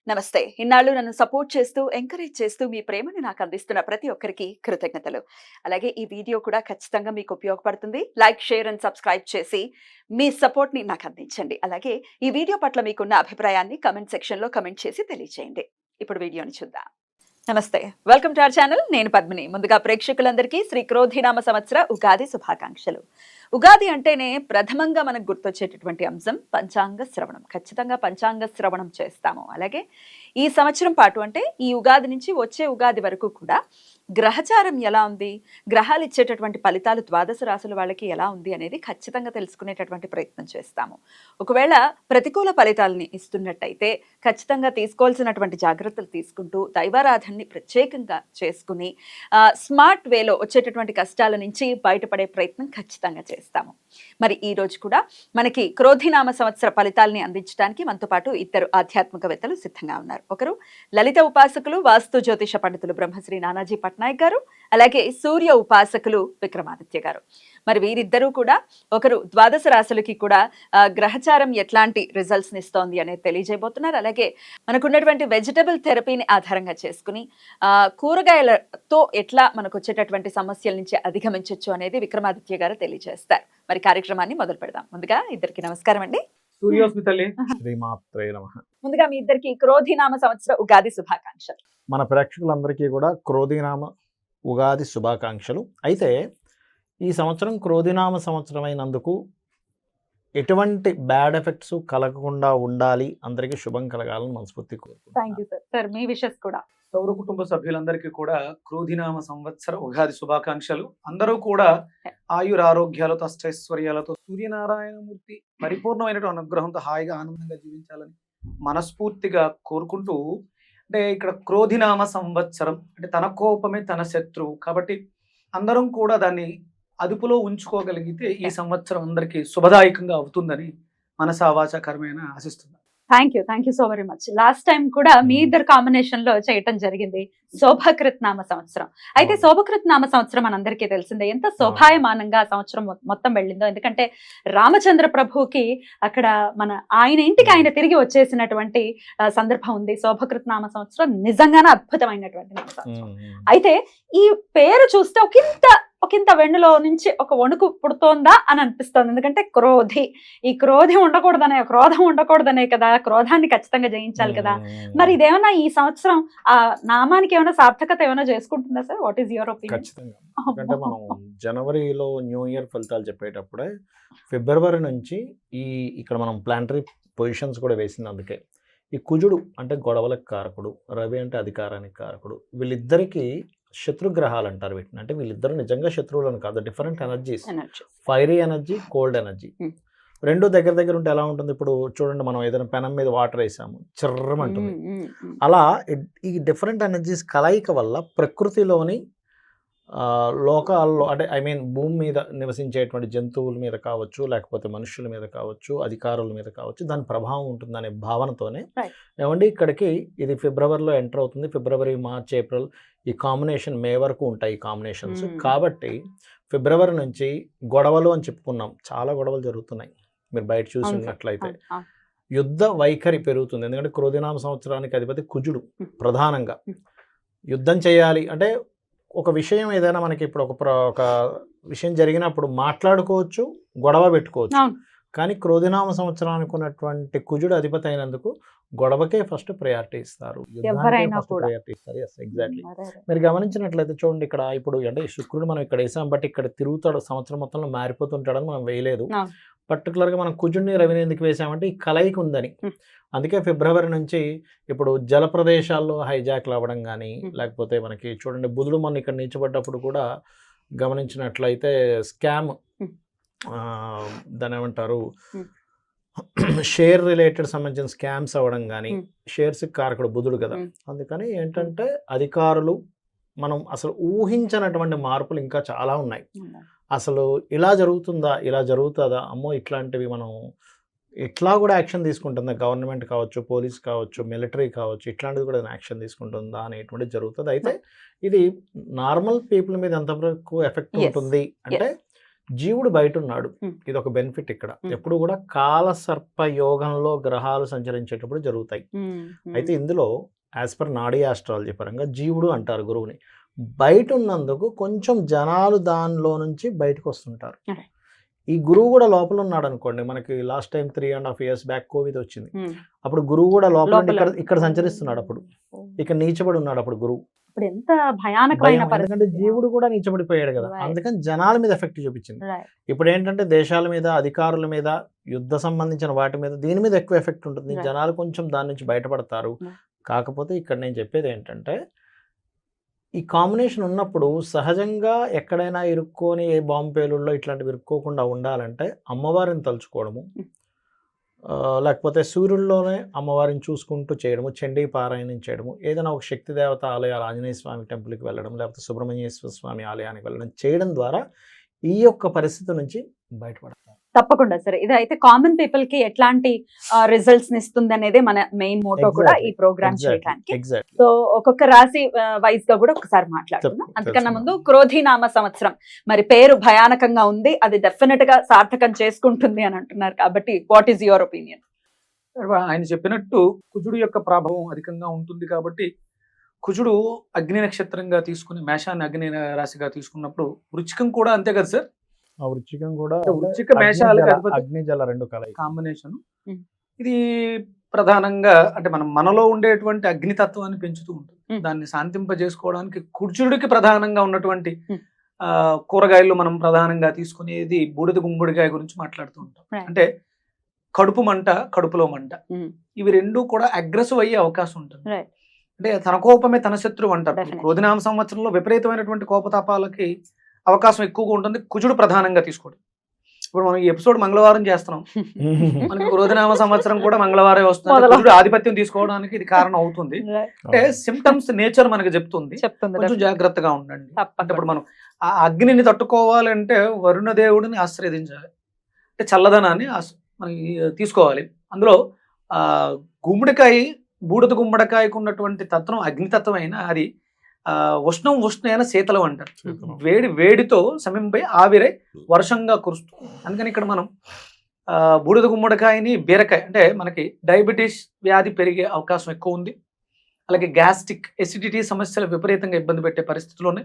నమస్తే. ఇన్నాళ్ళు నన్ను సపోర్ట్ చేస్తూ, ఎంకరేజ్ చేస్తూ మీ ప్రేమను నాకు అందిస్తున్న ప్రతి ఒక్కరికి కృతజ్ఞతలు. అలాగే ఈ వీడియో కూడా ఖచ్చితంగా మీకు ఉపయోగపడుతుంది. లైక్, షేర్ అండ్ సబ్స్క్రైబ్ చేసి మీ సపోర్ట్‌ని నాకు అందించండి. అలాగే ఈ వీడియో పట్ల మీకున్న అభిప్రాయాన్ని కామెంట్ సెక్షన్‌లో కామెంట్ చేసి తెలియజేయండి. ఇప్పుడు వీడియోని చూద్దాం. నమస్తే. Welcome to our channel. నేను పద్మిని. ముందుగా ప్రేక్షకులందరికీ శ్రీ క్రోధినామ సంవత్సర ఉగాది శుభాకాంక్షలు. ఉగాది అంటేనే ప్రథమంగా మనకు గుర్తొచ్చేటటువంటి అంశం పంచాంగ శ్రవణం. ఖచ్చితంగా పంచాంగ శ్రవణం చేస్తాము. అలాగే ఈ సంవత్సరం పాటు అంటే ఈ ఉగాది నుంచి వచ్చే ఉగాది వరకు కూడా గ్రహచారం ఎలా ఉంది, గ్రహాలు ఇచ్చేటటువంటి ఫలితాలు ద్వాదశ రాశుల వాళ్ళకి ఎలా ఉంది అనేది ఖచ్చితంగా తెలుసుకునేటటువంటి ప్రయత్నం చేస్తాము. ఒకవేళ ప్రతికూల ఫలితాలని ఇస్తున్నట్టయితే ఖచ్చితంగా తీసుకోవాల్సినటువంటి జాగ్రత్తలు తీసుకుంటూ దైవారాధనని ప్రత్యేకంగా చేసుకుని స్మార్ట్ వేలో వచ్చేటటువంటి కష్టాల నుంచి బయటపడే ప్రయత్నం ఖచ్చితంగా చేస్తాము. మరి ఈ రోజు కూడా మనకి క్రోధినామ సంవత్సర ఫలితాలని అందించడానికి మనతో పాటు ఇద్దరు ఆధ్యాత్మికవేత్తలు సిద్ధంగా ఉన్నారు. ఒకరు లలిత ఉపాసకులు, వాస్తు జ్యోతిష పండితులు బ్రహ్మశ్రీ నానాజీ పట్నాయక్ గారు, అలాగే సూర్య ఉపాసకులు విక్రమాదిత్య గారు. మరి వీరిద్దరూ కూడా ఒకరు ద్వాదశ రాశులకి కూడా గ్రహచారం ఎట్లాంటి రిజల్ట్స్ ఇస్తోంది అనేది తెలియజేయబోతున్నారు. అలాగే మనకున్నటువంటి వెజిటబుల్ థెరపీని ఆధారంగా చేసుకుని కూరగాయలతో ఎట్లా మనకు వచ్చేటటువంటి సమస్యల నుంచి అధిగమించవచ్చు అనేది విక్రమాదిత్య గారు తెలియజేస్తారు. మరి కార్యక్రమాన్ని మొదలు పెడదాం. ముందుగా ఇద్దరికి నమస్కారం అండి. ముందుగా మీ ఇద్దరికి క్రోధినామ సంవత్సర ఉగాది శుభాకాంక్షలు. మన ప్రేక్షకులందరికీ కూడా క్రోధినామ ఉగాది శుభాకాంక్షలు. అయితే ఈ సంవత్సరం క్రోధినామ సంవత్సరం అయినందుకు ఎటువంటి బ్యాడ్ ఎఫెక్ట్స్ కలగకుండా ఉండాలి, అందరికీ శుభం కలగాలని మనస్ఫూర్తి కోరుకుంటున్నాను. మీ విషెస్ కూడా సౌర కుటుంబ సభ్యులందరికీ కూడా క్రోధినామ సంవత్సర ఉగాది శుభాకాంక్షలు. అందరూ కూడా ఆయురారోగ్యాలతో అష్టైశ్వర్యాలతో సూర్యనారాయణమూర్తి పరిపూర్ణమైనటువంటి అనుగ్రహంతో హాయిగా ఆనందంగా జీవించాలని మనస్ఫూర్తిగా కోరుకుంటూ, అంటే ఇక్కడ క్రోధినామ సంవత్సరం అంటే తన కోపమే తన శత్రువు కాబట్టి అందరం కూడా దాన్ని అదుపులో ఉంచుకోగలిగితే ఈ సంవత్సరం అందరికీ శుభదాయకంగా అవుతుందని మనసా వాచా కర్మేణ ఆశిస్తున్నాను. Thank you so very much. Last time కూడా మీ ఇద్దరు కాంబినేషన్ లో చేయటం జరిగింది శోభకృత్ నామ సంవత్సరం. అయితే శోభకృత్ నామ సంవత్సరం మనందరికీ తెలిసిందే ఎంత శోభాయమానంగా సంవత్సరం మొత్తం వెళ్ళిందో. ఎందుకంటే రామచంద్ర ప్రభుకి అక్కడ ఆయన ఇంటికి ఆయన తిరిగి వచ్చేసినటువంటి సందర్భం ఉంది. శోభకృత్ నామ సంవత్సరం నిజంగానే అద్భుతమైనటువంటి నామ సంవత్సరం. అయితే ఈ పేరు చూస్తే ఒకంత వెన్నులో నుంచి ఒక వణుకు పుడుతోందా అని అనిపిస్తోంది. ఎందుకంటే ఈ క్రోధం ఉండకూడదనే కదా, క్రోధాన్ని ఖచ్చితంగా జయించాలి కదా. మరి ఇదేమన్నా ఈ సంవత్సరం ఆ నామానికి ఏమైనా సార్థకత ఏమైనా చేసుకుంటుందా sir? What is your opinion? ఖచ్చితంగా. ఎందుకంటే మనం జనవరిలో న్యూ ఇయర్ ఫలితాలు చెప్పేటప్పుడే ఫిబ్రవరి నుంచి ఇక్కడ మనం ప్లానటరీ పొజిషన్స్ కూడా వేసింది. అందుకే ఈ కుజుడు అంటే గొడవలకు కారకుడు, రవి అంటే అధికారానికి కారకుడు, వీళ్ళిద్దరికీ శత్రుగ్రహాలు అంటారు వీటిని. అంటే వీళ్ళిద్దరు నిజంగా శత్రువులను కాదు, different energies, fiery energy, cold energy. రెండు దగ్గర ఉంటే ఎలా ఉంటుంది? ఇప్పుడు చూడండి, మనం ఏదైనా పెనం మీద వాటర్ వేసాము, చిర్రమంటుంది. అలా ఈ డిఫరెంట్ ఎనర్జీస్ కలయిక వల్ల ప్రకృతిలోని లోకాల్లో అంటే భూమి మీద నివసించేటువంటి జంతువుల మీద కావచ్చు, లేకపోతే మనుషుల మీద కావచ్చు, అధికారుల మీద కావచ్చు, దాని ప్రభావం ఉంటుందనే భావనతోనే ఏమండి ఇక్కడికి ఇది ఫిబ్రవరిలో ఎంటర్ అవుతుంది. ఫిబ్రవరి, మార్చ్, ఏప్రిల్ ఈ కాంబినేషన్ మే వరకు ఉంటాయి ఈ కాంబినేషన్స్. కాబట్టి ఫిబ్రవరి నుంచి గొడవలు అని చెప్పుకున్నాం, చాలా గొడవలు జరుగుతున్నాయి. మీరు బయట చూసినట్లయితే యుద్ధ వైఖరి పెరుగుతుంది. ఎందుకంటే క్రోధినామ సంవత్సరానికి అధిపతి కుజుడు. ప్రధానంగా యుద్ధం చేయాలి అంటే ఒక విషయం ఏదైనా మనకి ఇప్పుడు ఒక విషయం జరిగినప్పుడు మాట్లాడుకోవచ్చు, గొడవ పెట్టుకోవచ్చు. కానీ క్రోధినామ సంవత్సరానికి ఉన్నటువంటి కుజుడు అధిపతి అయినందుకు గొడవకే ఫస్ట్ ప్రయారిటీ ఇస్తారు, ప్రయారిటీ ఇస్తారు. ఎగ్జాక్ట్లీ. మీరు గమనించినట్లయితే చూడండి, ఇక్కడ ఇప్పుడు అంటే శుక్రుడు మనం ఇక్కడ వేసాం, బట్ ఇక్కడ తిరుగుతాడు, సంవత్సరం మొత్తంలో మారిపోతుంటాడని మనం వేయలేదు. పర్టికులర్గా మనం కుజుడిని, రవిని ఎందుకు వేసామంటే ఈ కలయిక ఉందని. అందుకే ఫిబ్రవరి నుంచి ఇప్పుడు జల ప్రదేశాల్లో హైజాక్లు అవ్వడం కానీ, లేకపోతే మనకి చూడండి బుధుడు మొన్న ఇక్కడ నిలిచబడ్డప్పుడు కూడా గమనించినట్లయితే స్కామ్, దాని ఏమంటారు, షేర్ రిలేటెడ్ సంబంధించిన స్కామ్స్ అవ్వడం కానీ, షేర్స్ కారకుడు బుధుడు కదా. అందుకని ఏంటంటే అధికారులు మనం అసలు ఊహించినటువంటి మార్పులు ఇంకా చాలా ఉన్నాయి. అసలు ఇలా జరుగుతుందా, ఇలా జరుగుతుందా, అమ్మో ఇట్లాంటివి మనం ఇట్లా కూడా యాక్షన్ తీసుకుంటుందా, గవర్నమెంట్ కావచ్చు, పోలీస్ కావచ్చు, మిలిటరీ కావచ్చు, ఇట్లాంటిది కూడా యాక్షన్ తీసుకుంటుందా అనేటువంటిది జరుగుతుంది. అయితే ఇది నార్మల్ పీపుల్ మీద ఎంతవరకు ఎఫెక్ట్ ఉంటుంది అంటే జీవుడు బయట ఉన్నాడు. Hmm. ఇది ఒక బెనిఫిట్ ఇక్కడ. Hmm. ఎప్పుడు కూడా కాలసర్ప యోగంలో గ్రహాలు సంచరించేటప్పుడు జరుగుతాయి. అయితే ఇందులో యాజ్ పర్ నాడీ ఆస్ట్రాలజీ పరంగా జీవుడు అంటారు గురువుని. బయట ఉన్నందుకు కొంచెం జనాలు దానిలో నుంచి బయటకు వస్తుంటారు. Okay. ఈ గురువు కూడా లోపల ఉన్నాడు అనుకోండి. మనకి last time 3.5 years back Covid వచ్చింది. అప్పుడు గురువు కూడా లోపల ఉండి ఇక్కడ సంచరిస్తున్నాడు. అప్పుడు ఇక్కడ నీచబడి ఉన్నాడు అప్పుడు గురువు. ఇప్పుడు ఎంత భయానకమైన భయం, ఎందుకంటే జీవుడు కూడా నీచబడిపోయాడు కదా. Right. అందుకని జనాల మీద ఎఫెక్ట్ చూపించింది. ఇప్పుడు ఏంటంటే దేశాల మీద, అధికారుల మీద, యుద్ధ సంబంధించిన వాటి మీద, దీని మీద ఎక్కువ ఎఫెక్ట్ ఉంటుంది. Right. జనాలు కొంచెం దాని నుంచి బయటపడతారు. Right. కాకపోతే ఇక్కడ నేను చెప్పేది ఏంటంటే ఈ కాంబినేషన్ ఉన్నప్పుడు సహజంగా ఎక్కడైనా ఇరుక్కొని ఏ బాంబు పేలుల్లో ఇట్లాంటివి ఇరుక్కోకుండా ఉండాలంటే అమ్మవారిని తలుచుకోవడము, లేకపోతే సూర్యుల్లోనే అమ్మవారిని చూసుకుంటూ చేయడము, చండీ పారాయణం చేయడము, ఏదైనా ఒక శక్తి దేవత ఆలయాలు, ఆంజనేయ స్వామి టెంపుల్కి వెళ్ళడం, లేకపోతే సుబ్రహ్మణ్యేశ్వర స్వామి ఆలయానికి వెళ్ళడం చేయడం ద్వారా ఈ యొక్క పరిస్థితి నుంచి బయటపడతారు. తప్పకుండా సరే. ఇది అయితే కామన్ పీపుల్ కి ఎట్లాంటి రిజల్ట్స్ ఇస్తుంది అనేది మన మెయిన్ మోటో కూడా ఈ ప్రోగ్రామ్ చేయడానికి. ఎగ్జాక్ట్లీ. సో ఒక్కొక్క రాశి వైజ్ గా కూడా ఒకసారి మాట్లాడుకుందాం. అంతకన్నా ముందు క్రోధినామ సంవత్సరం మరి పేరు భయానకంగా ఉంది, అది డెఫినెట్ గా సార్థకం చేసుకుంటుంది అని అంటున్నారు. కాబట్టి వాట్ ఈస్ యువర్ ఒపీనియన్? ఆయన చెప్పినట్టు కుజుడు యొక్క ప్రభావం అధికంగా ఉంటుంది కాబట్టి కుజుడు అగ్ని నక్షత్రంగా తీసుకుని మేషాన్ని అగ్ని రాశిగా తీసుకున్నప్పుడు వృచ్చికం కూడా అంతే కదా సార్. ఆ వృచ్చికం కూడా వృచ్చిక మేషాలకు అగ్ని జల రెండు కలయిక కాంబినేషన్. ఇది ప్రధానంగా అంటే మనలో ఉండేటువంటి అగ్నితత్వాన్ని పెంచుతూ ఉంటుంది. దాన్ని శాంతింపజేసుకోవడానికి కుజుడికి ప్రధానంగా ఉన్నటువంటి కూరగాయలు మనం ప్రధానంగా తీసుకునేది బూడిద గుమ్మడికాయ గురించి మాట్లాడుతూ ఉంటాం. అంటే కడుపు మంట, కడుపులో మంట, ఇవి రెండు కూడా అగ్రెసివ్ అయ్యే అవకాశం ఉంటుంది. అంటే తన కోపమే తన శత్రువు అంటారు. క్రోధినామ సంవత్సరంలో విపరీతమైనటువంటి కోపతాపాలకి అవకాశం ఎక్కువగా ఉంటుంది కుజుడు ప్రధానంగా తీసుకోవడం. ఇప్పుడు మనం ఈ ఎపిసోడ్ మంగళవారం చేస్తున్నాం, మనకి క్రోధినామ సంవత్సరం కూడా మంగళవారం వస్తుంది. కుజుడు ఆధిపత్యం తీసుకోవడానికి ఇది కారణం అవుతుంది. అంటే సిమ్టమ్స్ నేచర్ మనకి చెప్తుంది, కొంచెం జాగ్రత్తగా ఉండండి. అంటే ఇప్పుడు మనం ఆ అగ్నిని తట్టుకోవాలంటే వరుణ దేవుడిని ఆశ్రయించాలి, అంటే చల్లదనాన్ని మనకి తీసుకోవాలి. అందులో గుమ్మడికాయ, బూడిద గుమ్మడికాయకు ఉన్నటువంటి తత్వం అగ్నితత్వం అయినా అది ఉష్ణైన శీతలం అంటారు. వేడితో సమింపై ఆవిరై వర్షంగా కురుస్తుంది. అందుకని ఇక్కడ మనం బూడిద గుమ్మడికాయని, బీరకాయ అంటే మనకి డయాబెటీస్ వ్యాధి పెరిగే అవకాశం ఎక్కువ ఉంది. అలాగే గ్యాస్ట్రిక్ ఎసిడిటీ సమస్యలు విపరీతంగా ఇబ్బంది పెట్టే పరిస్థితుల్లోనే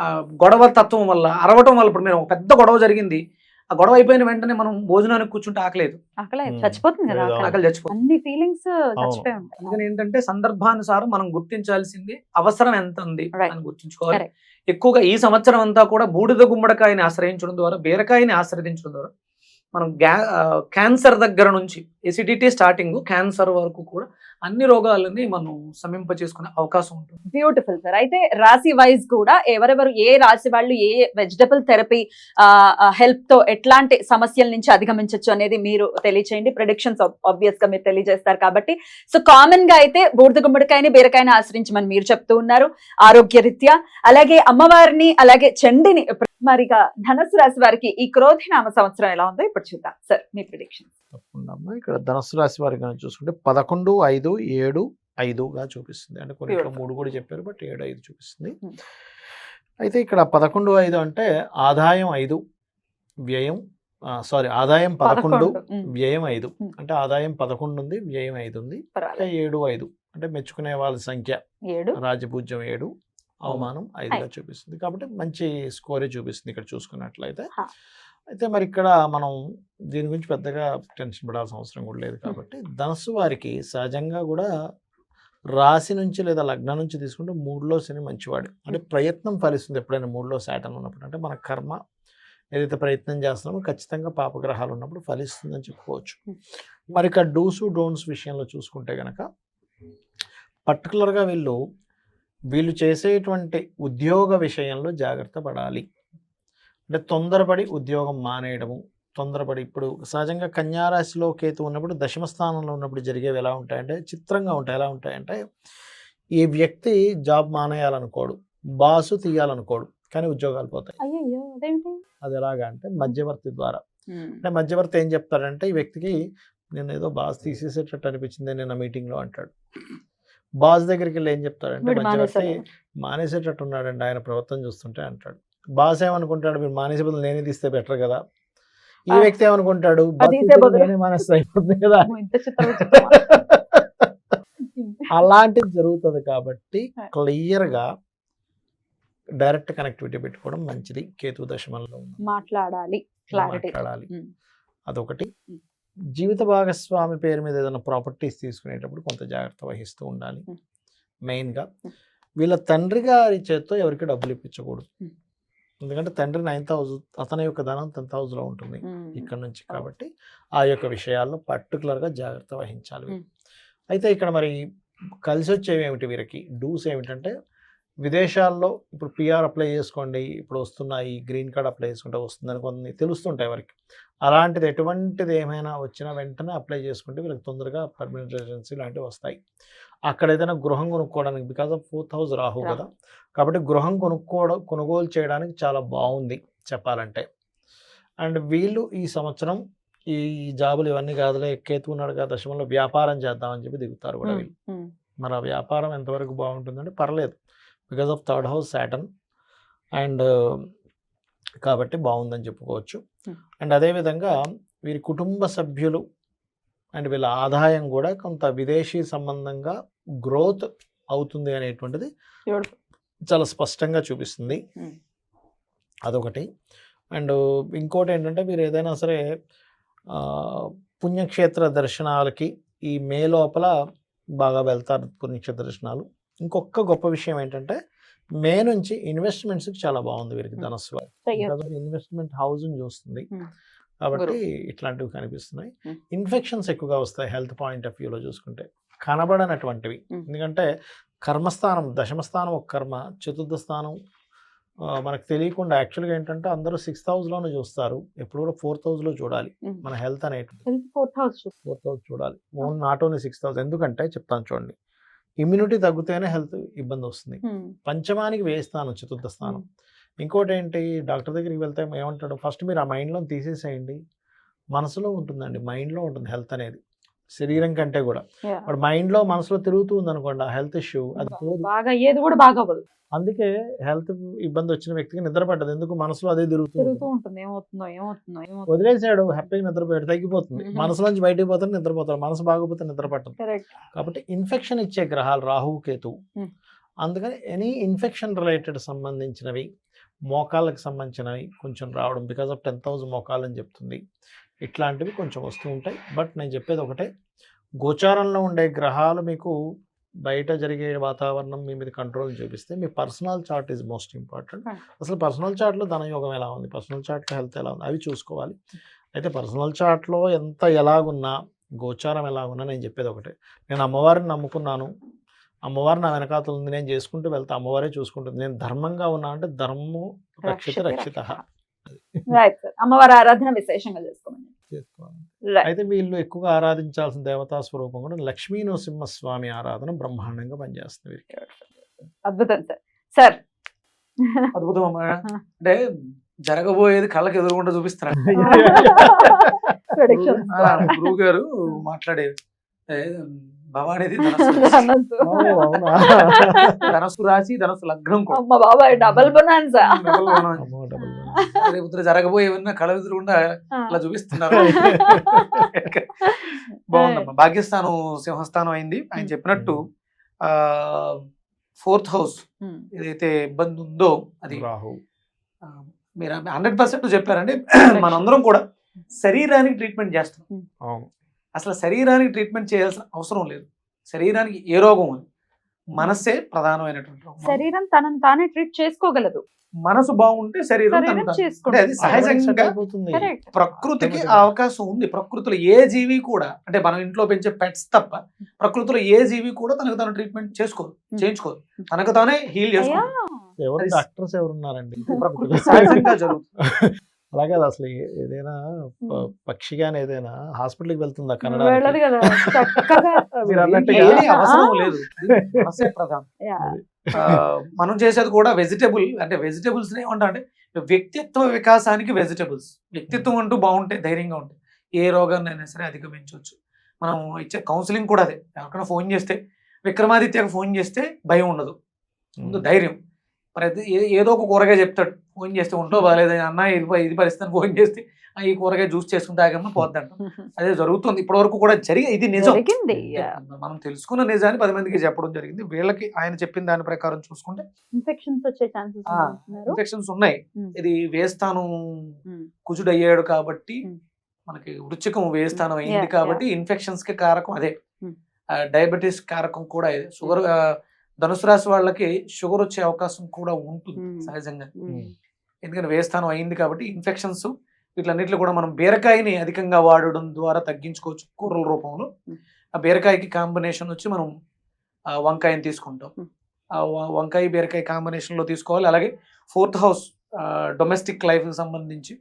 ఆ గొడవ తత్వం వల్ల, అరవటం వల్ల, ఇప్పుడు మీరు ఒక పెద్ద గొడవ జరిగింది, ఆ గొడవ అయిపోయిన వెంటనే మనం భోజనానికి కూర్చుంటే ఆకలేదు, చచ్చిపోతుంది కదా, ఆకలి చచ్చిపోతుంది. అన్ని ఫీలింగ్స్ చచ్చిపోయి ఉంటాయి. అందుకని ఏంటంటే సందర్భానుసారం మనం గుర్తించాల్సింది అవసరం ఎంత ఉంది అని గుర్తించుకోవాలి. ఎక్కువగా ఈ సంవత్సరం అంతా కూడా బూడిద గుమ్మడికాయని ఆశ్రయించడం ద్వారా, బీరకాయని ఆశ్రయించడం ద్వారా మనం క్యాన్సర్ దగ్గర నుంచి ఎసిడిటీ స్టార్టింగ్ క్యాన్సర్ వరకు కూడా అన్ని రోగాలని మనం సమీప చేసుకునే అవకాశం ఉంటుంది. Beautiful sir. అయితే రాశి వైజ్ కూడా ఎవరెవరు ఏ రాశి వాళ్ళు ఏ వెజిటబుల్ థెరపీ హెల్ప్ తో ఎట్లాంటి సమస్యల నుంచి అధిగమించవచ్చు అనేది మీరు తెలియచేయండి. ప్రెడిక్షన్స్ ఆబ్వియస్ గా మీరు తెలియజేస్తారు కాబట్టి. సో కామన్ గా అయితే బూడిద గుమ్మడికాయని, బీరకాయని ఆశ్రయించమని మీరు చెప్తూ ఉన్నారు ఆరోగ్య రీత్యా. అలాగే అమ్మవారిని, అలాగే చండిని. మరిగా ధనుసు రాశి వారికి ఈ క్రోధినామ సంవత్సరం ఎలా ఉందో ఇప్పుడు చూద్దాం సార్, మీ ప్రిడిక్షన్. తప్పకుండా. ఇక్కడ ధనుసు రాశి వారికి చూసుకుంటే 11, 5, 7, 5గా చూపిస్తుంది. అంటే కొన్ని 3 కూడా చెప్పారు, బట్ 7, 5 చూపిస్తుంది. అయితే ఇక్కడ 11, 5 అంటే ఆదాయం 5, వ్యయం ఆదాయం 11, వ్యయం 5. అంటే ఆదాయం 11 ఉంది, వ్యయం 5 ఉంది. అంటే 7, 5 అంటే మెచ్చుకునే వాళ్ళ సంఖ్య 7, రాజపూజ్యం 7, అవమానం 5గా చూపిస్తుంది. కాబట్టి మంచి స్కోరే చూపిస్తుంది ఇక్కడ చూసుకున్నట్లయితే. అయితే మరి ఇక్కడ మనం దీని గురించి పెద్దగా టెన్షన్ పడాల్సిన అవసరం కూడా లేదు. కాబట్టి ధనుసు వారికి సహజంగా కూడా రాశి నుంచి లేదా లగ్నం నుంచి తీసుకుంటే 3లో శని మంచివాడు. అంటే ప్రయత్నం ఫలిస్తుంది ఎప్పుడైనా 3లో శాటర్న్ ఉన్నప్పుడు. అంటే మన కర్మ ఏదైతే ప్రయత్నం చేస్తున్నామో ఖచ్చితంగా పాపగ్రహాలు ఉన్నప్పుడు ఫలిస్తుందని చెప్పుకోవచ్చు. మరి ఇక్కడ డూస్ డోంట్స్ విషయంలో చూసుకుంటే కనుక పర్టికులర్గా వీళ్ళు చేసేటువంటి ఉద్యోగ విషయంలో జాగ్రత్త పడాలి. అంటే తొందరపడి ఉద్యోగం మానేయడము, తొందరపడి ఇప్పుడు సహజంగా కన్యారాశిలో కేతు ఉన్నప్పుడు దశమ స్థానంలో ఉన్నప్పుడు జరిగేవి ఎలా ఉంటాయంటే చిత్రంగా ఉంటాయి. ఎలా ఉంటాయంటే ఈ వ్యక్తి జాబ్ మానేయాలనుకోడు, బాసు తీయాలనుకోడు, కానీ ఉద్యోగాలు పోతాయి. అది ఎలాగా అంటే మధ్యవర్తి ద్వారా. అంటే మధ్యవర్తి ఏం చెప్తాడంటే ఈ వ్యక్తికి నేను ఏదో బాస్ తీసేసేటట్టు అనిపించింది నిన్న మీటింగ్లో అంటాడు. బాస్ దగ్గరికి వెళ్ళి ఏం చెప్తాడంటే మధ్యవర్తి మానేసేటట్టు ఉన్నాడండి ఆయన ప్రవర్తన చూస్తుంటే అంటాడు. బాస్ ఏమనుకుంటాడు, మీరు మానేసే బదులు నేనే తీస్తే బెటర్ కదా. ఈ ఆ. వ్యక్తి ఏమనుకుంటాడు, బాస్ తీసే తీస్తే బదులు. నేనే మానేస్తే అయిపోతుంది కదా. అమ్మో, ఇంత చిత్ర విచిత్రమా? అలాంటిది జరుగుతుంది కాబట్టి ఆ. క్లియర్గా డైరెక్ట్ కనెక్టివిటీ పెట్టుకోవడం మంచిది. కేతు దశమంలో ఉంది. మాట్లాడాలి, క్లారిటీ. మాట్లాడాలి, అదొకటి. ఉమ్. జీవిత భాగస్వామి పేరు మీద ఏదైనా ప్రాపర్టీస్ తీసుకునేటప్పుడు కొంత జాగ్రత్త వహిస్తూ ఉండాలి. ఉమ్. మెయిన్గా ఉమ్. వీళ్ళ తండ్రి గారి చేత్తో ఎవరికి డబ్బులు ఇప్పించకూడదు. ఉమ్. ఎందుకంటే తండ్రి 9th house, అతని యొక్క ధనం 10th house లో ఉంటుంది ఇక్కడ నుంచి. కాబట్టి ఆ యొక్క విషయాల్లో పర్టికులర్గా జాగ్రత్త వహించాలి. ఉమ్. అయితే ఇక్కడ మరి కలిసి వచ్చేవి ఏమిటి వీరికి డూస్ ఏమిటంటే, విదేశాల్లో ఇప్పుడు పిఆర్ అప్లై చేసుకోండి, ఇప్పుడు వస్తున్నాయి, గ్రీన్ కార్డ్ అప్లై చేసుకుంటే వస్తుందని కొన్ని తెలుస్తుంటాయి వారికి. అలాంటిది ఎటువంటిది ఏమైనా వచ్చినా వెంటనే అప్లై చేసుకుంటే వీళ్ళకి తొందరగా పర్మనెంట్ రెసిడెన్సీ లాంటివి వస్తాయి. అక్కడ ఏదైనా గృహం కొనుక్కోవడానికి, because of 4th house Rahu కదా, కాబట్టి గృహం కొనుగోలు చేయడానికి చాలా బాగుంది చెప్పాలంటే. అండ్ వీళ్ళు ఈ సంవత్సరం ఈ జాబులు ఇవన్నీ కాదులే, కేతు ఉన్నాడు కదా దశమంలో, వ్యాపారం చేద్దామని చెప్పి దిగుతారు కూడా వీళ్ళు. మరి ఆ వ్యాపారం ఎంతవరకు బాగుంటుందంటే పర్లేదు, because of 3rd house Saturn, and కాబట్టి బాగుందని చెప్పుకోవచ్చు. అండ్ అదేవిధంగా వీరి కుటుంబ సభ్యులు అండ్ వీళ్ళ ఆదాయం కూడా కొంత విదేశీ సంబంధంగా గ్రోత్ అవుతుంది అనేటువంటిది చాలా స్పష్టంగా చూపిస్తుంది. అదొకటి. అండ్ ఇంకోటి ఏంటంటే, మీరు ఏదైనా సరే పుణ్యక్షేత్ర దర్శనాలకి ఈ మే లోపల బాగా వెళ్తారు, పుణ్యక్షేత్ర దర్శనాలు. ఇంకొక గొప్ప విషయం ఏంటంటే, మే నుంచి ఇన్వెస్ట్మెంట్స్కి చాలా బాగుంది వీరికి ధనస్సు. ఇన్వెస్ట్మెంట్ హౌస్ని చూస్తుంది కాబట్టి ఇట్లాంటివి కనిపిస్తున్నాయి. ఇన్ఫెక్షన్స్ ఎక్కువగా వస్తాయి హెల్త్ పాయింట్ ఆఫ్ వ్యూలో చూసుకుంటే, కనబడనటువంటివి. ఎందుకంటే కర్మస్థానం, దశమస్థానం ఒక కర్మ, చతుర్థ స్థానం మనకు తెలియకుండా యాక్చువల్గా ఏంటంటే అందరూ 6th house చూస్తారు, ఎప్పుడు కూడా 4th house చూడాలి మన హెల్త్ అనేటువంటి. 4th house చూడాలి, own not only 6th house. ఎందుకంటే చెప్తాను చూడండి, ఇమ్యూనిటీ తగ్గితేనే హెల్త్ ఇబ్బంది వస్తుంది. పంచమానికి వేస్తాను చతుర్థ స్థానం. ఇంకోటి ఏంటి, డాక్టర్ దగ్గరికి వెళ్తే ఏమంటాడు, ఫస్ట్ మీరు ఆ మైండ్లో తీసేసేయండి, మనసులో ఉంటుందండి, మైండ్లో ఉంటుంది హెల్త్ అనేది, శరీరం కంటే కూడా. బట్ మైండ్లో మనసులో తిరుగుతూ ఉంది అనుకోండి ఆ హెల్త్ ఇష్యూ, అది బాగా ఏది కూడా బాగా అవ్వదు. అందుకే హెల్త్ ఇబ్బంది వచ్చిన వ్యక్తికి నిద్ర పట్టదు, ఎందుకు మనసులో అదే తిరుగుతూ ఉంటుంది. ఏమవుతుందో వదిలేసాడు, హ్యాపీగా నిద్రపోయాడు, తగ్గిపోతుంది. మనసులోంచి బయటకు పోతే నిద్రపోతారు, మనసు బాగోపోతే నిద్ర పట్టదు. కాబట్టి ఇన్ఫెక్షన్ ఇచ్చే గ్రహాలు రాహు కేతు. అందుకని ఎనీ ఇన్ఫెక్షన్ రిలేటెడ్ సంబంధించినవి, మోకాళ్ళకి సంబంధించినవి కొంచెం రావడం, బికాస్ ఆఫ్ 10th house మోకాలు అని చెప్తుంది, ఇట్లాంటివి కొంచెం వస్తూ ఉంటాయి. బట్ నేను చెప్పేది ఒకటే, గోచారంలో ఉండే గ్రహాలు మీకు బయట జరిగే వాతావరణం మీ మీద కంట్రోల్ చూపిస్తే, మీ personal chart is most important. అసలు పర్సనల్ చార్ట్లో ధనయోగం ఎలా ఉంది, పర్సనల్ చార్ట్లో హెల్త్ ఎలా ఉంది, అవి చూసుకోవాలి. అయితే పర్సనల్ చార్ట్లో ఎంత ఎలాగున్నా, గోచారం ఎలాగున్నా, నేను చెప్పేది ఒకటే, నేను అమ్మవారిని నమ్ముకున్నాను, అమ్మవారు నా వెనకాతలు ఉంది, నేను చేసుకుంటూ వెళ్తా, అమ్మవారే చూసుకుంటుంది. నేను ధర్మంగా ఉన్నా అంటే ధర్మము రక్షిత. అమ్మవారి ఆరాధన విశేషంగా చేసుకోవాలి. అయితే వీళ్ళు ఎక్కువగా ఆరాధించాల్సిన దేవతా స్వరూపం కూడా లక్ష్మీ నరసింహస్వామి ఆరాధన బ్రహ్మాండంగా పనిచేస్తుంది వీరికి. అద్భుతం సార్. అద్భుతం అమ్మా. అంటే జరగబోయేది కళ్ళకి ఎదురుగుండా చూపిస్తారు గురువు గారు మాట్లాడేది. భవానీది ధనస్సు రాశి, ధనస్సు లగ్నం డబల్ బొనాన్సా. రేపు జరగబోయేవన్నా కళ ఎదురుగుండా అలా చూపిస్తున్నారు. బాగుందమ్మా. భాగ్యస్థానం సింహస్థానం అయింది. ఆయన చెప్పినట్టు 4th house ఏదైతే ఇబ్బంది ఉందో అది మీరు 100% చెప్పారండి. మనందరం కూడా శరీరానికి ట్రీట్మెంట్ చేస్తున్నాం. అసలు శరీరానికి ట్రీట్మెంట్ చేయాల్సిన అవసరం లేదు. శరీరానికి ఏ రోగం ఉంది, మనసే ప్రధానమైనటువంటి రోగం. శరీరం తనను తానే ట్రీట్ చేసుకోగలదు. మనసు బాగుంటే శరీరం అంటే అది సహజంగా ప్రకృతికి ఆ అవకాశం ఉంది. ప్రకృతిలో ఏ జీవి కూడా, అంటే మనం ఇంట్లో పెంచే పెట్స్ తప్ప ప్రకృతిలో ఏ జీవి కూడా తనకు తాను ట్రీట్మెంట్ చేయించుకోదు, తనకు తానే హీల్ చేసుకోదు. డాక్టర్స్ ఎవరున్నారండి, ప్రకృతి సహజంగా జరుగుతుంది. అలాగే అసలు ఏదైనా పక్షి గాని ఏదైనా హాస్పిటల్కి వెళ్తుందా కన్నడ, అవసరం లేదు, మనసే ప్రధానం. మనం చేసేది కూడా వెజిటబుల్, అంటే వెజిటబుల్స్ ఏమంటా అంటే వ్యక్తిత్వ వికాసానికి వెజిటబుల్స్. వ్యక్తిత్వం అంటూ బాగుంటే, ధైర్యంగా ఉంటే ఏ రోగాన్ని అయినా సరే అధిగమించవచ్చు. మనం ఇచ్చే కౌన్సిలింగ్ కూడా అదే. ఎవరికైనా ఫోన్ చేస్తే, విక్రమాదిత్యకు ఫోన్ చేస్తే భయం ఉండదు, ముందు ధైర్యం. మరి ఏదో ఒక కూరగాయ చెప్తాడు, ఫోన్ చేస్తే ఉంటో బాగాలేదు అన్న ఇది పరిస్థితి ఫోన్ చేస్తే ఈ కూరగాయ జ్యూస్ చేసుకుంటే ఆగమ్మ పోద్దంట. అదే జరుగుతుంది ఇప్పటి వరకు కూడా ఇది నిజం. జరిగింది. మనం తెలుసుకున్న నిజాన్ని 10 మందికి చెప్పడం జరిగింది. వీళ్ళకి ఆయన చెప్పిన దాని ప్రకారం చూసుకుంటే ఇన్ఫెక్షన్స్ వచ్చే ఛాన్సెస్ ఇన్ఫెక్షన్స్ ఉన్నాయి. ఇది వేస్తానం కుజుడు అయ్యాడు కాబట్టి మనకి వృచ్చికం వేస్తానం అయింది కాబట్టి ఇన్ఫెక్షన్స్ కి కారకం అదే. డయాబెటీస్ కారకం కూడా ఇదే. షుగర్ ధనుసు రాశి వాళ్ళకి షుగర్ వచ్చే అవకాశం కూడా ఉంటుంది సహజంగా, ఎందుకంటే వేస్తానం అయింది కాబట్టి ఇన్ఫెక్షన్స్ వీటిలన్నింటిలో కూడా మనం బీరకాయని అధికంగా వాడడం ద్వారా తగ్గించుకోవచ్చు కూరల రూపంలో. ఆ బీరకాయకి కాంబినేషన్ వచ్చి మనం వంకాయని తీసుకుంటాం. ఆ వంకాయ బీరకాయ కాంబినేషన్లో తీసుకోవాలి. అలాగే 4th హౌస్ డొమెస్టిక్ లైఫ్కి సంబంధించి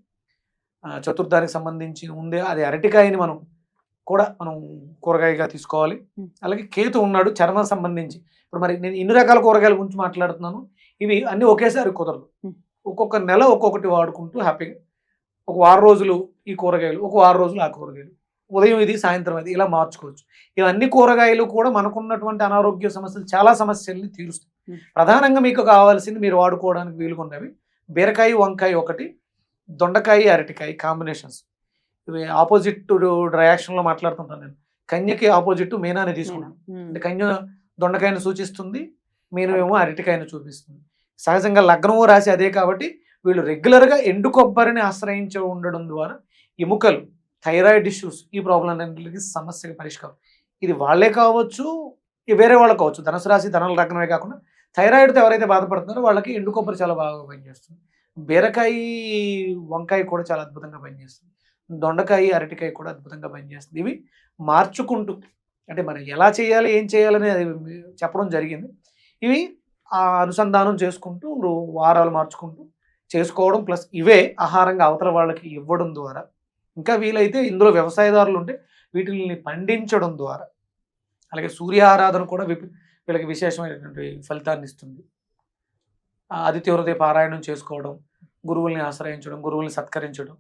చతుర్థానికి సంబంధించి ఉంది, అది అరటికాయని మనం కూరగాయగా తీసుకోవాలి. అలాగే కేతు ఉన్నాడు చర్మం సంబంధించి. ఇప్పుడు మరి నేను ఇన్ని రకాల కూరగాయల గురించి మాట్లాడుతున్నాను, ఇవి అన్ని ఒకేసారి కుదరదు. ఒక్కొక్క నెల ఒక్కొక్కటి వాడుకుంటూ హ్యాపీగా ఒక 6 రోజులు ఈ కూరగాయలు, ఒక 6 రోజులు ఆ కూరగాయలు, ఉదయం ఇది సాయంత్రం అది, ఇలా మార్చుకోవచ్చు. ఇవన్నీ కూరగాయలు కూడా మనకున్నటువంటి అనారోగ్య సమస్యలు చాలా సమస్యల్ని తీరుస్తాయి. ప్రధానంగా మీకు కావాల్సింది మీరు వాడుకోవడానికి వీలుకున్నవి బీరకాయ వంకాయ ఒకటి, దొండకాయ అరటికాయ కాంబినేషన్స్. ఇవి ఆపోజిట్ రియాక్షన్ లో మాట్లాడుతుంటాను నేను. కన్యకి ఆపోజిట్ మీనాన్ని తీసుకున్నాను. అంటే కన్య దొండకాయను సూచిస్తుంది, మీనేమో అరటికాయను చూపిస్తుంది. సహజంగా లగ్నము రాసి అదే కాబట్టి వీళ్ళు రెగ్యులర్గా ఎండు కొబ్బరిని ఆశ్రయించి ఉండడం ద్వారా ఎముకలు, థైరాయిడ్ ఇష్యూస్, ఈ ప్రాబ్లం అన్నింటికి సమస్యకి పరిష్కారం. ఇది వాళ్ళే కావచ్చు, వేరే వాళ్ళకి కావచ్చు. ధనుసు రాశి ధనుల లగ్నమే కాకుండా థైరాయిడ్తో ఎవరైతే బాధపడుతున్నారో వాళ్ళకి ఎండు కొబ్బరి చాలా బాగా పనిచేస్తుంది. బీరకాయ వంకాయ కూడా చాలా అద్భుతంగా పనిచేస్తుంది. దొండకాయ అరటికాయ కూడా అద్భుతంగా పనిచేస్తుంది. ఇవి మార్చుకుంటూ, అంటే మనం ఎలా చేయాలి ఏం చేయాలని అది చెప్పడం జరిగింది. ఇవి ఆ అనుసంధానం చేసుకుంటూ వారాలు మార్చుకుంటూ చేసుకోవడం, ప్లస్ ఇవే ఆహారంగా అవతల వాళ్ళకి ఇవ్వడం ద్వారా, ఇంకా వీలైతే ఇందులో వ్యవసాయదారులు ఉంటే వీటిని పండించడం ద్వారా, అలాగే సూర్య ఆరాధన కూడా వీళ్ళకి విశేషమైనటువంటి ఫలితాన్ని ఇస్తుంది. ఆదిత్య హృదయ పారాయణం చేసుకోవడం, గురువుల్ని ఆశ్రయించడం, గురువుల్ని సత్కరించడం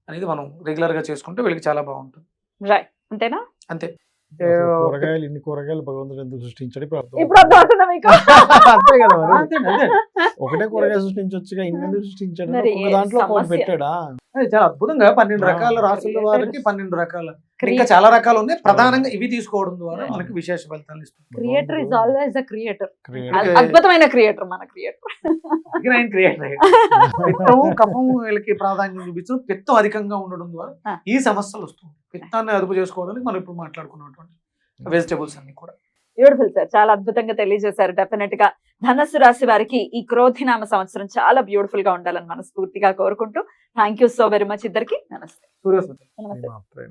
అనేది మనం రెగ్యులర్గా చేసుకుంటే వీళ్ళకి చాలా బాగుంటుంది. రైట్, అంతేనా? అంతే. కూరగాయలు ఇన్ని కూరగాయలు భగవంతుడు ఎందుకు సృష్టించాడు ఇప్పుడు అర్థమవుతుందా మీకు? అంతే కదా మరి. ఒకటే కూరగాయ సృష్టించొచ్చుగా, ఇన్ని ఎందుకు సృష్టించాడు? ఒక దాంట్లో ఒకటి పెట్టాడా? చాలా అద్భుతంగా 12 రకాల రాసుల వారికి 12 రకాల, ఇంకా చాలా రకాలు ఉన్నాయి. ప్రధానంగా ఇవి తీసుకోవడం ద్వారా మనకి విశేష ఫలితాలు ఇస్తుంది. Creator is always the creator. అద్భుతమైన క్రియేటర్ మన క్రియేటర్. పిత్తము కఫం వీళ్ళకి ప్రాధాన్యం చూపించడం, పిత్తం అధికంగా ఉండడం ద్వారా ఈ సమస్యలు వస్తుంది. పిత్తాన్ని అదుపు చేసుకోవడానికి మనం ఇప్పుడు మాట్లాడుకున్నటువంటి వెజిటబుల్స్ అన్ని కూడా. బ్యూటిఫుల్ సార్, చాలా అద్భుతంగా తెలియజేశారు. డెఫినెట్ గా ధనస్సు రాశి వారికి ఈ క్రోధినామ సంవత్సరం చాలా బ్యూటిఫుల్ గా ఉండాలని మనస్ఫూర్తిగా కోరుకుంటూ thank you so very much ఇద్దరికి. నమస్తే. సూర్యోస్మిత. నమస్తే.